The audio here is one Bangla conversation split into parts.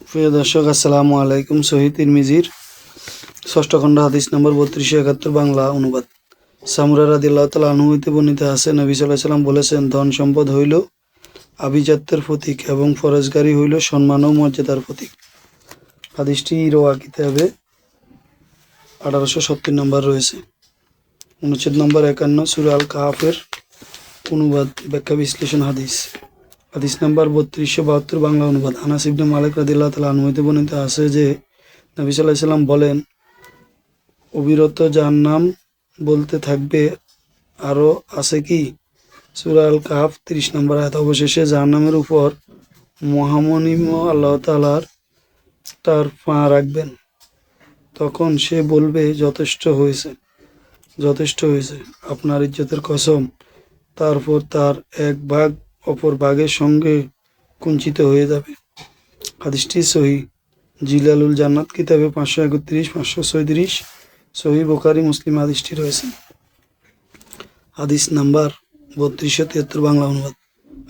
প্রিয় দর্শক, আসসালামু আলাইকুম। সহিহ তিরমিজির ষষ্ঠ খণ্ড হাদিস নম্বর 3271 বাংলা অনুবাদ। সামরা রাদিয়াল্লাহু তাআলা আনহু হইতে বর্ণিত আছে, নবী সাল্লাল্লাহু আলাইহি সাল্লাম বলেছেন, ধন সম্পদ হইল আভিজাত্যের প্রতীক এবং ফরজগারি হইল সম্মান ও মর্যাদার প্রতীক। হাদিসটি রওয়া কিতাবে 1870 নম্বর রয়েছে। অনুচ্ছেদ নম্বর 51, সূরা আল কাহাফের অনুবাদ, ব্যাখ্যা, বিশ্লেষণ। হাদিস নাম্বার 3272 বাংলা অনুবাদ। আনাস ইবনে মালিক রাদিয়াল্লাহু তাআলা আনহু হতে বর্ণিত আছে যে নবী সাল্লাল্লাহু আলাইহি সাল্লাম বলেন, অবিরত জাহান্নাম বলতে থাকবে, আরও আছে কি? সূরা আল কাহাফ 30 নম্বর আয়াত। অবশেষে জাহান্নামের উপর মহামহিম আল্লাহ তাআলার তার পা রাখবেন। তখন সে বলবে, যথেষ্ট হয়েছে, যথেষ্ট হয়েছে, আপনার ইজ্জতের কসম। তারপর তার এক ভাগ অপর ভাগের সঙ্গে কুঞ্চিত হয়ে যাবে। হাদিসটি সহিহ জিলালুল জান্নাত কিতাবে 531, 536, সহিহ বুখারী, মুসলিম হাদিসটি রয়েছে। হাদিস নাম্বার 3273 বাংলা অনুবাদ।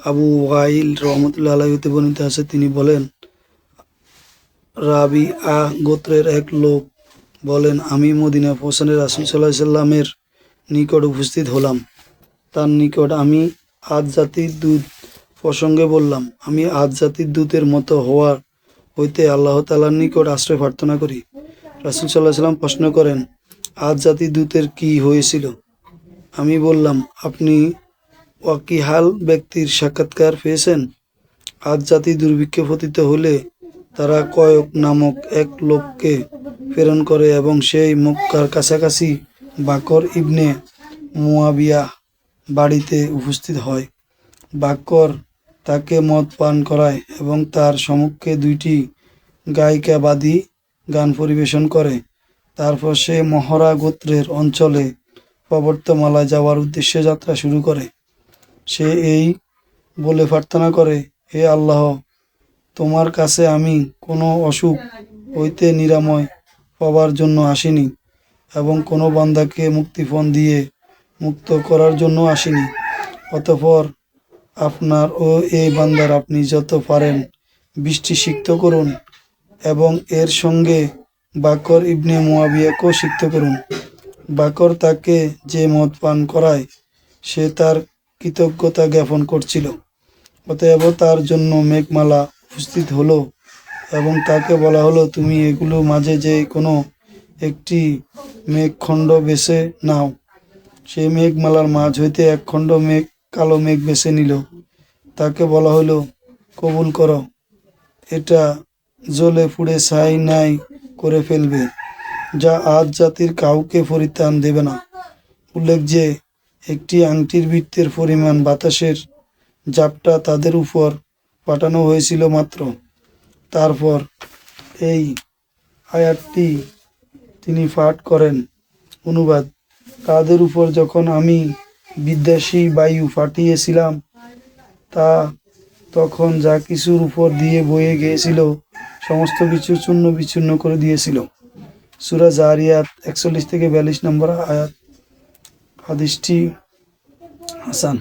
আবু ওয়াইল রহমতুল্লাহ আলাইহি হতে বর্ণিত আছে, তিনি বলেন, রাবিআ গোত্রের এক লোক বলেন, আমি মদিনা পৌঁছানে রাসূল সাল্লাল্লাহু আলাইহি সাল্লামের নিকট উপস্থিত হলাম। তার নিকট আমি আদ জাতির দূত প্রসঙ্গে বললাম, আমি আদ জাতির দূতের মতো হওয়ার হইতে আল্লাহ তাআলার নিকট আশ্রয় প্রার্থনা করি। রাসূল সাল্লাল্লাহু আলাইহি সাল্লাম প্রশ্ন করেন, আদ জাতির দূতের কি হয়েছিল? আমি বললাম, আপনি ওয়াকিহাল ব্যক্তির সাক্ষাৎকার পেয়েছেন? আদ জাতি দুর্ভিক্ষে পতিত হলে তারা কয়ক নামক এক লোককে প্রেরণ করে এবং সেই মক্কার কাছাকাছি বাকর ইবনে মুয়াবিয়া বাড়িতে উপস্থিত হয়। বাকর তাকে মদ পান করায় এবং তার সম্মুখে দুইটি গায়িকা বাদী গান পরিবেশন করে। তারপর সে মহরা গোত্রের অঞ্চলে পর্বতমালায় যাওয়ার উদ্দেশ্যে যাত্রা শুরু করে। সে এই বলে প্রার্থনা করে, হে আল্লাহ, তোমার কাছে আমি কোনো অসুখ হইতে নিরাময় পাবার জন্য আসিনি এবং কোনো বান্দাকে মুক্তিপণ দিয়ে মুক্ত করার জন্য আসিনি। অতঃপর আপনার ও এই বান্দার আপনি যত পারেন বৃষ্টি সিক্ত করুন এবং এর সঙ্গে বাকর ইবনে মুয়াবিয়াকেও সিক্ত করুন। বাকর তাকে যে মদ পান করায় সে তার কৃতজ্ঞতা জ্ঞাপন করছিল। অতএব তার জন্য মেঘমালা উপস্থিত হলো এবং তাকে বলা হলো, তুমি এগুলো মাঝে যে কোনো একটি মেঘখণ্ড বেছে নাও। সে মেঘমালার মাঝ হইতে এক খণ্ড মেঘ, কালো মেঘ বেছে নিল। তাকে বলা হলো, কবুল করো, এটা জ্বলে পুড়ে ছাই নাই করে ফেলবে, যা আদ জাতির কাউকে পরিত্রাণ দেবে না। উল্লেখ যে একটি আংটির বৃত্তের পরিমাণ বাতাসের ঝাপটা তাদের উপর পাঠানো হয়েছিল মাত্র। তারপর এই আয়াতটি তিনি পাঠ করেন। অনুবাদ: তাদের উপর যখন আমি বিদ্বেষী বায়ু পাঠিয়েছিলাম, তা তখন যা কিছুর উপর দিয়ে বয়ে গিয়েছিল সমস্ত কিছু চূর্ণ বিচূর্ণ করে দিয়েছিল। সূরা জারিয়াত 41 থেকে 42 নম্বর আয়াত। হাদিসটি হাসান।